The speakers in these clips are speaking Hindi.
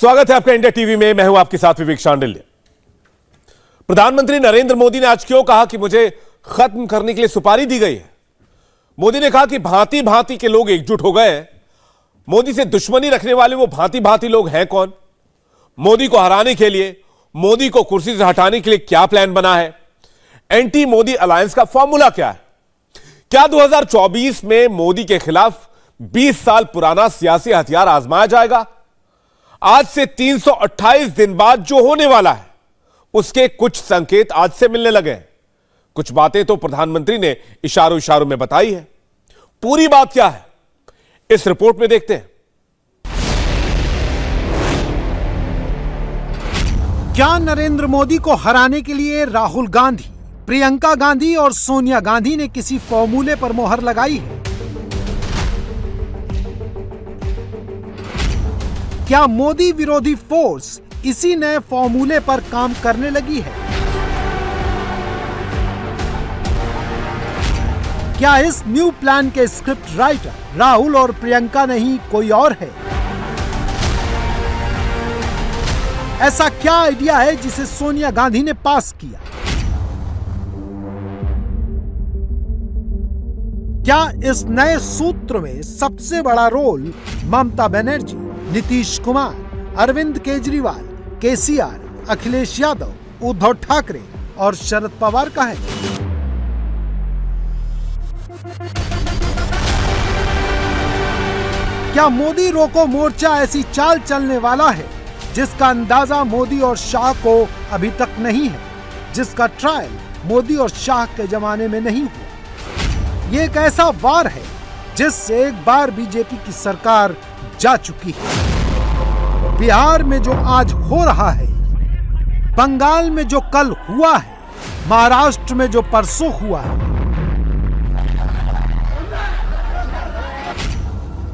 स्वागत है आपका इंडिया टीवी में। मैं हूं आपके साथ विवेक शांडिल्य। प्रधानमंत्री नरेंद्र मोदी ने आज क्यों कहा कि मुझे खत्म करने के लिए सुपारी दी गई है? मोदी ने कहा कि भांति भांति के लोग एकजुट हो गए हैं। मोदी से दुश्मनी रखने वाले वो भांति भांति लोग हैं कौन? मोदी को हराने के लिए, मोदी को कुर्सी से हटाने के लिए क्या प्लान बना है? एंटी मोदी अलायंस का फॉर्मूला क्या है? क्या 2024 में मोदी के खिलाफ 20 साल पुराना सियासी हथियार आजमाया जाएगा? आज से 328 दिन बाद जो होने वाला है उसके कुछ संकेत आज से मिलने लगे हैं। कुछ बातें तो प्रधानमंत्री ने इशारों इशारों में बताई है। पूरी बात क्या है, इस रिपोर्ट में देखते हैं। क्या नरेंद्र मोदी को हराने के लिए राहुल गांधी, प्रियंका गांधी और सोनिया गांधी ने किसी फॉर्मूले पर मोहर लगाई है? क्या मोदी विरोधी फोर्स इसी नए फॉर्मूले पर काम करने लगी है? क्या इस न्यू प्लान के स्क्रिप्ट राइटर राहुल और प्रियंका नहीं कोई और है? ऐसा क्या आइडिया है जिसे सोनिया गांधी ने पास किया? क्या इस नए सूत्र में सबसे बड़ा रोल ममता बनर्जी, नीतीश कुमार, अरविंद केजरीवाल, केसीआर, अखिलेश यादव, उद्धव ठाकरे और शरद पवार का है? क्या मोदी रोको मोर्चा ऐसी चाल चलने वाला है जिसका अंदाजा मोदी और शाह को अभी तक नहीं है, जिसका ट्रायल मोदी और शाह के जमाने में नहीं हुआ? ये एक ऐसा वार है जिससे एक बार बीजेपी की सरकार जा चुकी है। बिहार में जो आज हो रहा है, बंगाल में जो कल हुआ है, महाराष्ट्र में जो परसों हुआ है,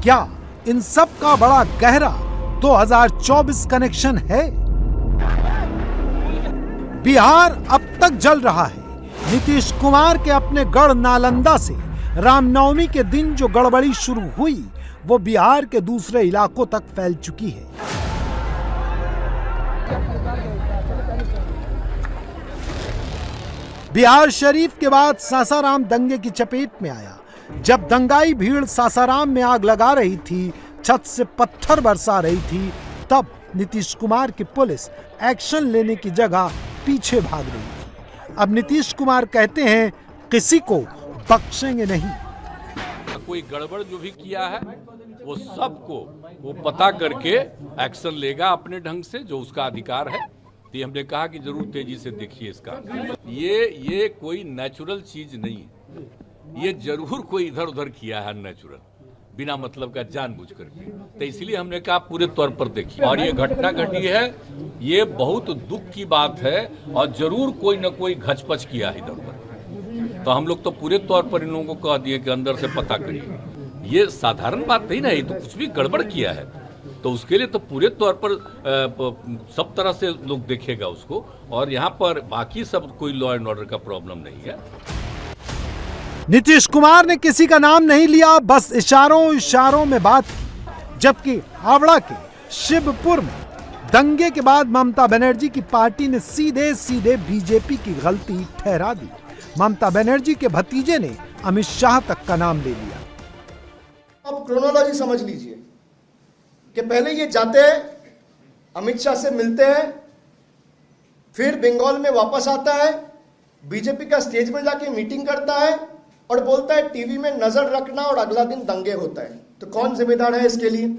क्या इन सब का बड़ा गहरा 2024 कनेक्शन है? बिहार अब तक जल रहा है। नीतीश कुमार के अपने गढ़ नालंदा से रामनवमी के दिन जो गड़बड़ी शुरू हुई वो बिहार के दूसरे इलाकों तक फैल चुकी है। बिहार शरीफ के बाद सासाराम दंगे की चपेट में आया। जब दंगाई भीड़ सासाराम में आग लगा रही थी, छत से पत्थर बरसा रही थी, तब नीतीश कुमार की पुलिस एक्शन लेने की जगह पीछे भाग रही थी। अब नीतीश कुमार कहते हैं किसी को बख्शेंगे नहीं। कोई गड़बड़ जो भी किया है वो सबको वो पता करके एक्शन लेगा अपने ढंग से, जो उसका अधिकार है। तो हमने कहा कि जरूर तेजी से देखिए इसका। ये कोई नेचुरल चीज नहीं है, ये जरूर कोई इधर उधर किया है नेचुरल, बिना मतलब का जानबूझ करके। तो इसलिए हमने कहा पूरे तौर पर देखिए। और ये घटना घटी है, ये बहुत दुख की बात है और जरूर कोई न कोई घचपच किया है इधर उधर। तो हम लोग तो पूरे तौर पर इन लोगों को कह दिए कि अंदर से पता करिए। ये साधारण बात नहीं ना, ये तो कुछ भी गड़बड़ किया है तो उसके लिए तो पूरे तौर पर सब तरह से लोग देखेगा उसको। और यहाँ पर बाकी सब कोई लॉ एंड ऑर्डर का प्रॉब्लम नहीं है। नीतीश कुमार ने किसी का नाम नहीं लिया, बस इशारों इशारों में बात की। जबकि हावड़ा के शिवपुर में दंगे के बाद ममता बनर्जी की पार्टी ने सीधे सीधे बीजेपी की गलती ठहरा दी। ममता बनर्जी के भतीजे ने अमित शाह तक का नाम ले लिया। अब क्रोनोलॉजी समझ लीजिए कि पहले ये जाते हैं, अमित शाह से मिलते हैं, फिर बंगाल में वापस आता है, बीजेपी का स्टेज में जाके मीटिंग करता है और बोलता है टीवी में नजर रखना, और अगला दिन दंगे होता है। तो कौन जिम्मेदार है इसके लिए?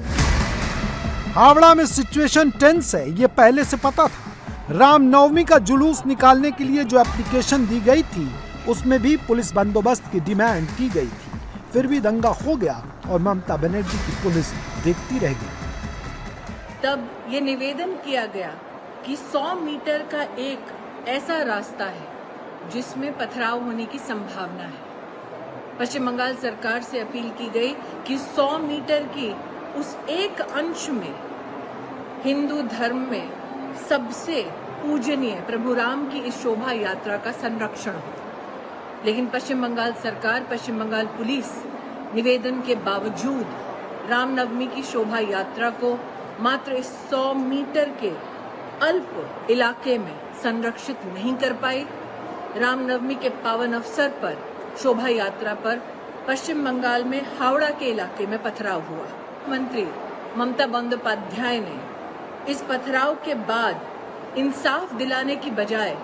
हावड़ा में सिचुएशन टेंस है, ये पहले से पता था। रामनवमी का जुलूस निकालने के लिए जो एप्लीकेशन दी गई थी उसमें भी पुलिस बंदोबस्त की डिमांड की गई थी। फिर भी दंगा हो गया और ममता बनर्जी की पुलिस देखती रह गई। तब ये निवेदन किया गया कि 100 मीटर का एक ऐसा रास्ता है जिसमें पथराव होने की संभावना है। पश्चिम बंगाल सरकार से अपील की गई कि 100 मीटर की उस एक अंश में हिंदू धर्म में सबसे पूजनीय प्रभु राम की इस शोभा यात्रा का संरक्षण हो। लेकिन पश्चिम बंगाल सरकार, पश्चिम बंगाल पुलिस निवेदन के बावजूद रामनवमी की शोभा यात्रा को मात्र इस 100 मीटर के अल्प इलाके में संरक्षित नहीं कर पाई। रामनवमी के पावन अवसर पर शोभा यात्रा पर पश्चिम बंगाल में हावड़ा के इलाके में पथराव हुआ। मंत्री ममता बंदोपाध्याय ने इस पथराव के बाद इंसाफ दिलाने की बजाय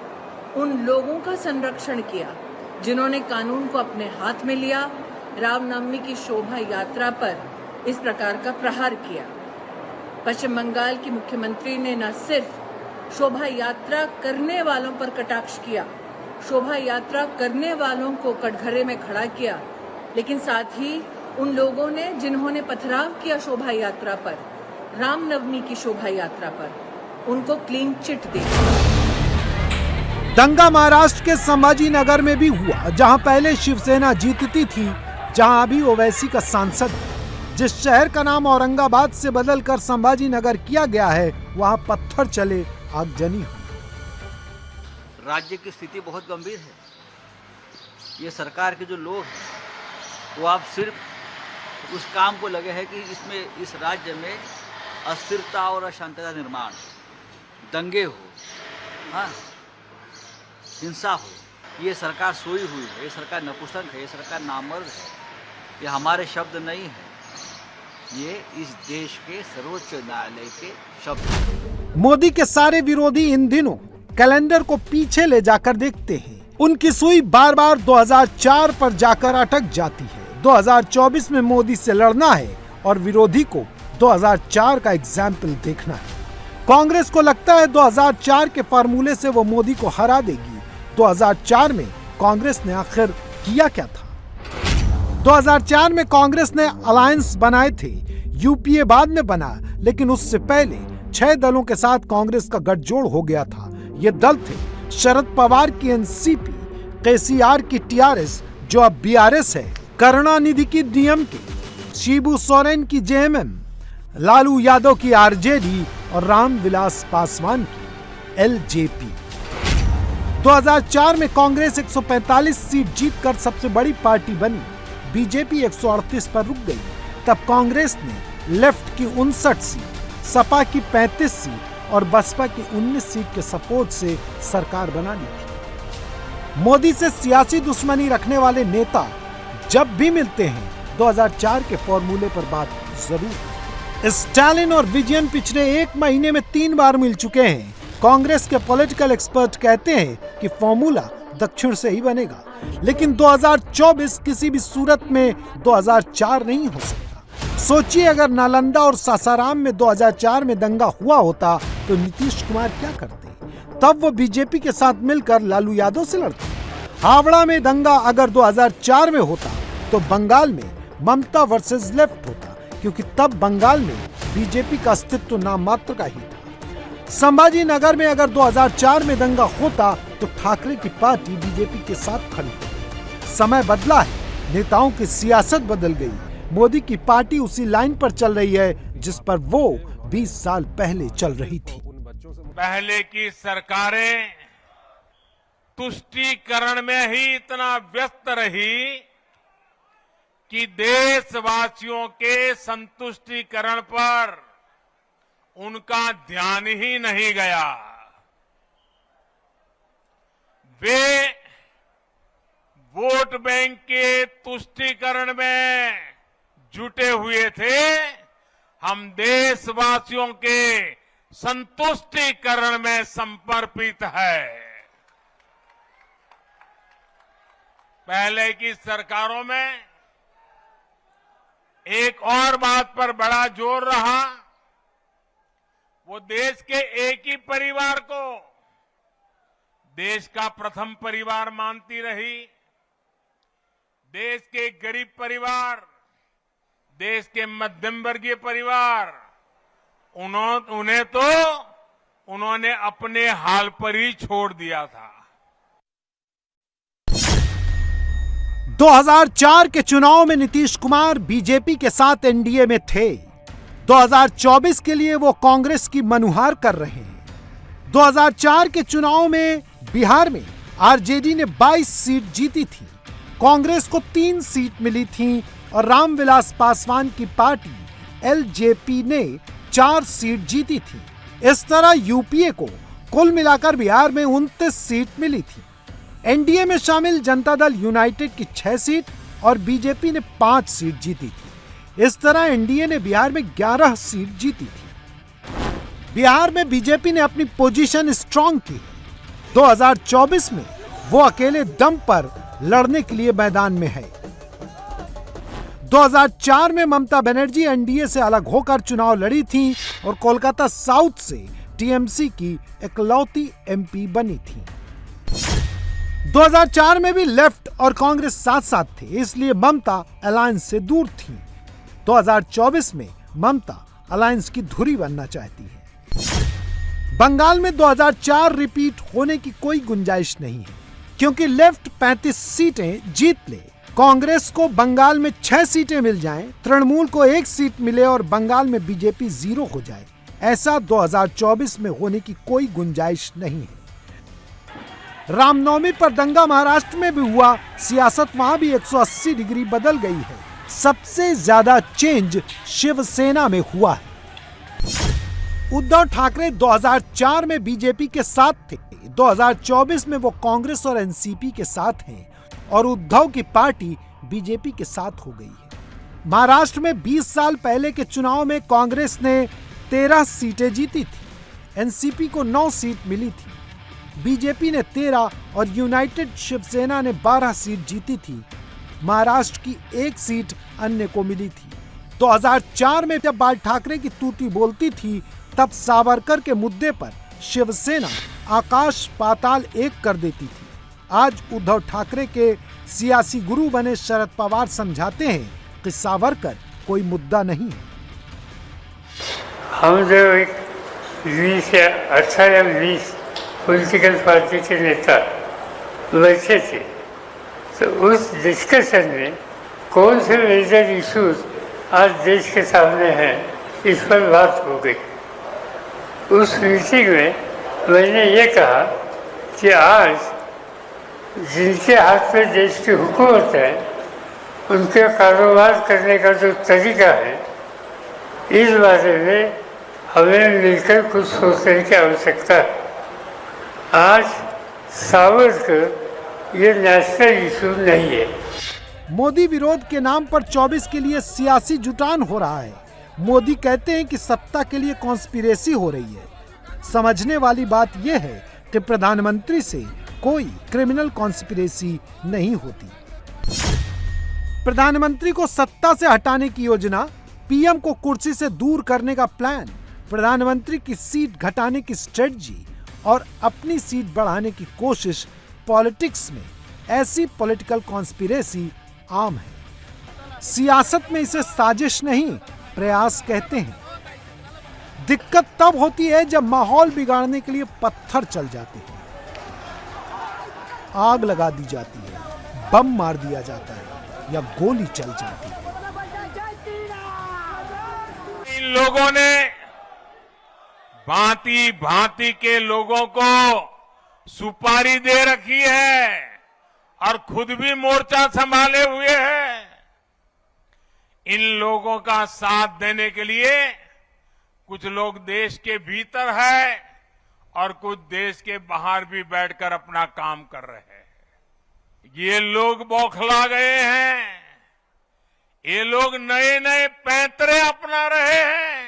उन लोगों का संरक्षण किया जिन्होंने कानून को अपने हाथ में लिया, रामनवमी की शोभा यात्रा पर इस प्रकार का प्रहार किया। पश्चिम बंगाल की मुख्यमंत्री ने न सिर्फ शोभा यात्रा करने वालों पर कटाक्ष किया, शोभा यात्रा करने वालों को कटघरे में खड़ा किया, लेकिन साथ ही उन लोगों ने जिन्होंने पथराव किया शोभा यात्रा पर, रामनवमी की शोभा यात्रा पर, उनको क्लीन चिट दी। दंगा महाराष्ट्र के संभाजी नगर में भी हुआ, जहां पहले शिवसेना जीतती थी, जहां अभी ओवैसी का सांसद है। जिस शहर का नाम औरंगाबाद से बदलकर संभाजी नगर किया गया है, वहां पत्थर चले, आगजनी हुई। राज्य की स्थिति बहुत गंभीर है। ये सरकार के जो लोग हैं वो आप सिर्फ उस काम को लगे हैं कि इसमें इस राज्य में अस्थिरता और अशांति का निर्माण हो, दंगे हो, हाँ, हिंसा हो। ये सरकार सोई हुई है, ये सरकार नपुंसक है, ये सरकार नामर्द है। ये हमारे शब्द नहीं है, ये इस देश के सर्वोच्च न्यायालय के शब्द हैं। मोदी के सारे विरोधी इन दिनों कैलेंडर को पीछे ले जाकर देखते हैं। उनकी सुई बार बार 2004 पर जाकर अटक जाती है। 2024 में मोदी से लड़ना है और विरोधी को 2004 का एग्जाम्पल देखना है। कांग्रेस को लगता है 2004 के फार्मूले से वो मोदी को हरा देगी। 2004 में कांग्रेस ने आखिर किया क्या था? 2004 में कांग्रेस ने अलायंस बनाए थे, यूपीए बाद में बना, लेकिन उससे पहले 6 दलों के साथ कांग्रेस का गठजोड़ हो गया था। ये दल थे शरद पवार की एनसीपी, केसीआर की टीआरएस जो अब बीआरएस है, करुणानिधि की डीएमके, शिबू सोरेन की जेएमएम, लालू यादव की आरजेडी और रामविलास पासवान की एलजेपी। 2004 में कांग्रेस 145 सीट जीतकर सबसे बड़ी पार्टी बनी। बीजेपी 138 पर रुक गई। तब कांग्रेस ने लेफ्ट की 59 सीट, सपा की 35 सीट और बसपा की 19 सीट के सपोर्ट से सरकार बना ली थी। मोदी से सियासी दुश्मनी रखने वाले नेता जब भी मिलते हैं 2004 के फॉर्मूले पर बात जरूर। स्टालिन और विजयन पिछले 1 महीने में 3 बार मिल चुके हैं। कांग्रेस के पॉलिटिकल एक्सपर्ट कहते हैं कि फॉर्मूला दक्षिण से ही बनेगा, लेकिन 2024 किसी भी सूरत में 2004 नहीं हो सकता। सोचिए, अगर नालंदा और सासाराम में 2004 में दंगा हुआ होता तो नीतीश कुमार क्या करते? तब वो बीजेपी के साथ मिलकर लालू यादव से लड़ते। हावड़ा में दंगा अगर 2004 में होता तो बंगाल में ममता वर्सेस लेफ्ट होता, क्योंकि तब बंगाल में बीजेपी का अस्तित्व नाम मात्र का ही था। संभाजी नगर में अगर 2004 में दंगा होता तो ठाकरे की पार्टी बीजेपी के साथ खड़ी थी। समय बदला है, नेताओं की सियासत बदल गई। मोदी की पार्टी उसी लाइन पर चल रही है जिस पर वो 20 साल पहले चल रही थी। पहले की सरकारें तुष्टीकरण में ही इतना व्यस्त रही कि देशवासियों के संतुष्टीकरण पर उनका ध्यान ही नहीं गया। वे वोट बैंक के तुष्टीकरण में जुटे हुए थे। हम देशवासियों के संतुष्टीकरण में समर्पित है। पहले की सरकारों में एक और बात पर बड़ा जोर रहा, वो देश के एक ही परिवार को देश का प्रथम परिवार मानती रही। देश के गरीब परिवार, देश के मध्यम वर्गीय परिवार, उन्होंने अपने हाल पर ही छोड़ दिया था। 2004 के चुनाव में नीतीश कुमार बीजेपी के साथ एनडीए में थे। 2024 के लिए वो कांग्रेस की मनुहार कर रहे हैं। 2004 के चुनाव में बिहार में आरजेडी ने 22 सीट जीती थी, कांग्रेस को 3 सीट मिली थी और रामविलास पासवान की पार्टी एलजेपी ने 4 सीट जीती थी। इस तरह यूपीए को कुल मिलाकर बिहार में 29 सीट मिली थी। एनडीए में शामिल जनता दल यूनाइटेड की 6 सीट और बीजेपी ने 5 सीट जीती थी। इस तरह एनडीए ने बिहार में 11 सीट जीती थी। बिहार में बीजेपी ने अपनी पोजीशन स्ट्रांग की। 2024 में वो अकेले दम पर लड़ने के लिए मैदान में है। 2004 में ममता बनर्जी एनडीए से अलग होकर चुनाव लड़ी थी और कोलकाता साउथ से टीएमसी की इकलौती एमपी बनी थी। 2004 में भी लेफ्ट और कांग्रेस साथ साथ थे, इसलिए ममता अलायंस से दूर थी। 2024 में ममता अलायंस की धुरी बनना चाहती है। बंगाल में 2004 रिपीट होने की कोई गुंजाइश नहीं है, क्योंकि लेफ्ट 35 सीटें जीत ले, कांग्रेस को बंगाल में 6 सीटें मिल जाएं, तृणमूल को 1 सीट मिले और बंगाल में बीजेपी 0 हो जाए। ऐसा 2024 में होने की कोई गुंजाइश नहीं है। रामनवमी पर दंगा महाराष्ट्र में भी हुआ, सियासत वहां भी 180 डिग्री बदल गई है। सबसे ज्यादा चेंज शिवसेना में हुआ है। उद्धव ठाकरे 2004 में बीजेपी के साथ थे, 2024 में वो कांग्रेस और एनसीपी के साथ हैं और उद्धव की पार्टी बीजेपी के साथ हो गई है। महाराष्ट्र में 20 साल पहले के चुनाव में कांग्रेस ने 13 सीटें जीती थी, एनसीपी को 9 सीट मिली थी, बीजेपी ने 13 और यूनाइटेड शिवसेना ने 12 सीट जीती थी। महाराष्ट्र की 1 सीट अन्य को मिली थी। 2004 में जब बाल ठाकरे की तूती बोलती थी, तब सावरकर के मुद्दे पर शिवसेना आकाश पाताल एक कर देती थी। आज उद्धव ठाकरे के सियासी गुरु बने शरद पवार समझाते हैं कि सावरकर कोई मुद्दा नहीं है। हम जो एक 20 या 18 या 20 पॉलिटिकल पार्टी के नेता बैठे थे, तो उस डिस्कशन में कौन से मेजर इश्यूज आज देश के सामने हैं, इस पर बात हो गई। उस मीटिंग में मैंने ये कहा कि आज जिनके हाथ में देश की हुकूमत है, उनके कारोबार करने का जो तरीका है, इस बारे में हमें मिलकर कुछ सोचने की आवश्यकता है। आज सावरकर ये नेशनल इशू नहीं है। मोदी विरोध के नाम पर 24 के लिए सियासी जुटान हो रहा है। मोदी कहते हैं कि सत्ता के लिए कॉन्स्पिरेसी हो रही है। समझने वाली बात यह है कि प्रधानमंत्री से कोई क्रिमिनल कॉन्स्पिरेसी नहीं होती। प्रधानमंत्री को सत्ता से हटाने की योजना, पीएम को कुर्सी से दूर करने का प्लान, प्रधानमंत्री की सीट घटाने की स्ट्रेटजी और अपनी सीट बढ़ाने की कोशिश, पॉलिटिक्स में ऐसी पॉलिटिकल कॉन्स्पिरेसी आम है। सियासत में इसे साजिश नहीं, प्रयास कहते हैं। दिक्कत तब होती है जब माहौल बिगाड़ने के लिए पत्थर चल जाते हैं, आग लगा दी जाती है, बम मार दिया जाता है या गोली चल जाती है। इन लोगों ने भांति भांति के लोगों को सुपारी दे रखी है और खुद भी मोर्चा संभाले हुए हैं। इन लोगों का साथ देने के लिए कुछ लोग देश के भीतर है और कुछ देश के बाहर भी बैठकर अपना काम कर रहे हैं। ये लोग बौखला गए हैं, ये लोग नए नए पैंतरे अपना रहे हैं।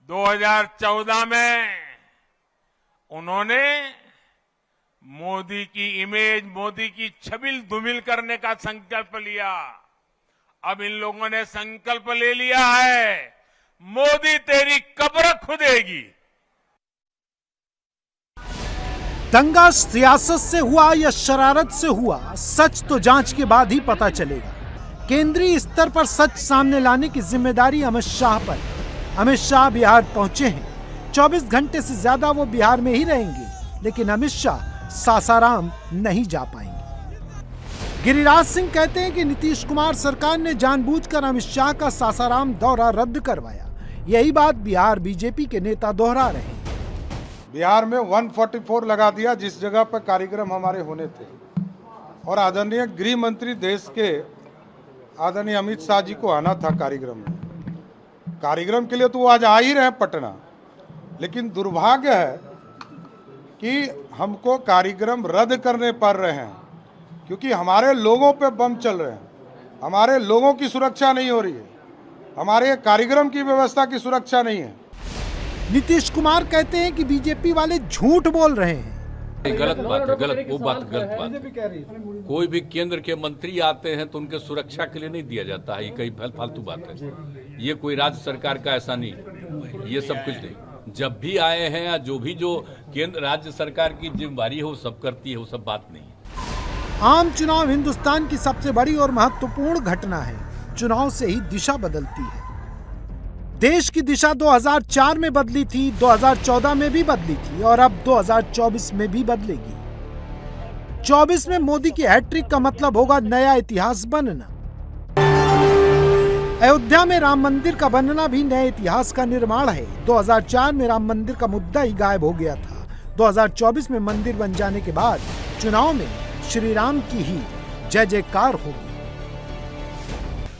2014 में उन्होंने मोदी की इमेज, मोदी की छबिल धूमिल करने का संकल्प लिया। अब इन लोगों ने संकल्प ले लिया है, मोदी तेरी कब्र खुदेगी। दंगा सियासत से हुआ या शरारत से हुआ, सच तो जांच के बाद ही पता चलेगा। केंद्रीय स्तर पर सच सामने लाने की जिम्मेदारी अमित शाह पर। अमित शाह बिहार पहुंचे हैं। 24 घंटे से ज्यादा वो बिहार में ही रहेंगे, लेकिन अमित शाह सासाराम नहीं जा पाएंगे। गिरिराज सिंह कहते हैं कि नीतीश कुमार सरकार ने जानबूझकर अमित शाह का सासाराम दौरा रद्द करवाया। यही बात बिहार बीजेपी के नेता दोहरा रहे हैं। बिहार में 144 लगा दिया जिस जगह पर कार्यक्रम हमारे होने थे, और आदरणीय गृह मंत्री देश के आदरणीय अमित शाह जी को आना था कार्यक्रम में। कार्यक्रम के लिए तो वो आज आ ही रहे हैं पटना, लेकिन दुर्भाग्य है कि हमको कार्यक्रम रद्द करने पड़ रहे हैं क्योंकि हमारे लोगों पे बम चल रहे हैं, हमारे लोगों की सुरक्षा नहीं हो रही है, हमारे कार्यक्रम की व्यवस्था की सुरक्षा नहीं है। नीतीश कुमार कहते हैं कि बीजेपी वाले झूठ बोल रहे हैं। ये गलत बात है, गलत वो बात गलत बात है। कोई भी केंद्र के मंत्री आते हैं तो उनके सुरक्षा के लिए नहीं दिया जाता है, ये कई फालतू बात है। ये कोई राज्य सरकार का ऐसा नहीं, ये सब कुछ नहीं। जब भी आए हैं या जो केंद्र राज्य सरकार की जिम्मेदारी है वो सब करती है, वो सब बात नहीं है। आम चुनाव हिंदुस्तान की सबसे बड़ी और महत्वपूर्ण घटना है। चुनाव से ही दिशा बदलती है। देश की दिशा 2004 में बदली थी, 2014 में भी बदली थी और अब 2024 में भी बदलेगी। 24 में मोदी की हैट्रिक का मतलब होगा नया इतिहास बनना। अयोध्या में राम मंदिर का बनना भी नए इतिहास का निर्माण है। 2004 में राम मंदिर का मुद्दा ही गायब हो गया था। 2024 में मंदिर बन जाने के बाद चुनाव में श्री राम की ही जय जयकार होगी।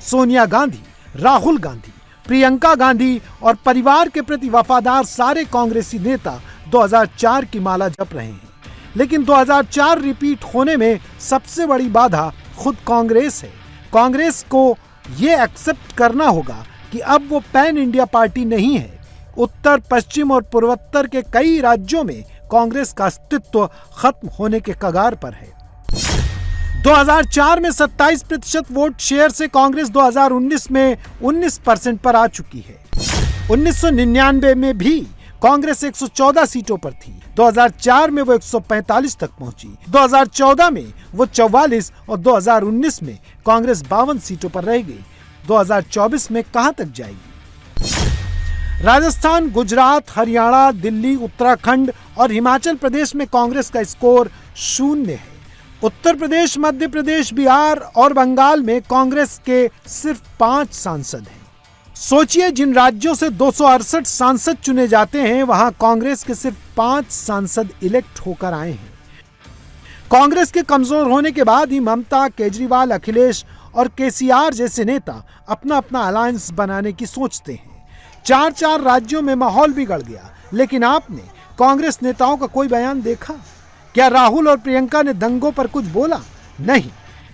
सोनिया गांधी, राहुल गांधी, प्रियंका गांधी और परिवार के प्रति वफादार सारे कांग्रेसी नेता 2004 की माला जप रहे हैं, लेकिन 2004 रिपीट होने में सबसे बड़ी बाधा खुद कांग्रेस है। कांग्रेस को ये एक्सेप्ट करना होगा कि अब वो पैन इंडिया पार्टी नहीं है। उत्तर, पश्चिम और पूर्वोत्तर के कई राज्यों में कांग्रेस का अस्तित्व खत्म होने के कगार पर है। 2004 में 27% वोट शेयर से कांग्रेस 2019 में 19% पर आ चुकी है। 1999 में भी कांग्रेस 114 सीटों पर थी। 2004 में वो 145 तक पहुंची। 2014 में वो 44 और 2019 में कांग्रेस 52 सीटों पर रह गई। 2024 में कहां तक जाएगी? राजस्थान, गुजरात, हरियाणा, दिल्ली, उत्तराखंड और हिमाचल प्रदेश में कांग्रेस का स्कोर 0 है। उत्तर प्रदेश, मध्य प्रदेश, बिहार और बंगाल में कांग्रेस के सिर्फ 5 सांसद हैं। सोचिए, जिन राज्यों से 268 सांसद चुने जाते हैं वहां कांग्रेस के सिर्फ 5 सांसद इलेक्ट होकर आए हैं। कांग्रेस के कमजोर होने के बाद ही ममता, केजरीवाल, अखिलेश और केसीआर जैसे नेता अपना अपना अलायंस बनाने की सोचते हैं। 4 राज्यों में माहौल बिगड़ गया, लेकिन आपने कांग्रेस नेताओं का कोई बयान देखा? क्या राहुल और प्रियंका ने दंगों पर कुछ बोला? नहीं।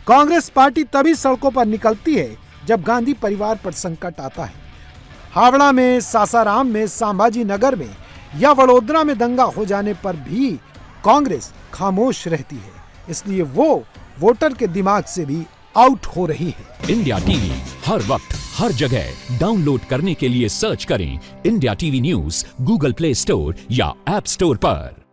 कांग्रेस पार्टी तभी सड़कों पर निकलती है जब गांधी परिवार पर संकट आता है। हावड़ा में, सासाराम में, संभाजी नगर में या वडोदरा में दंगा हो जाने पर भी कांग्रेस खामोश रहती है, इसलिए वो वोटर के दिमाग से भी आउट हो रही है। इंडिया टीवी हर वक्त हर जगह डाउनलोड करने के लिए सर्च करें India TV news Google play store या ऐप स्टोर पर।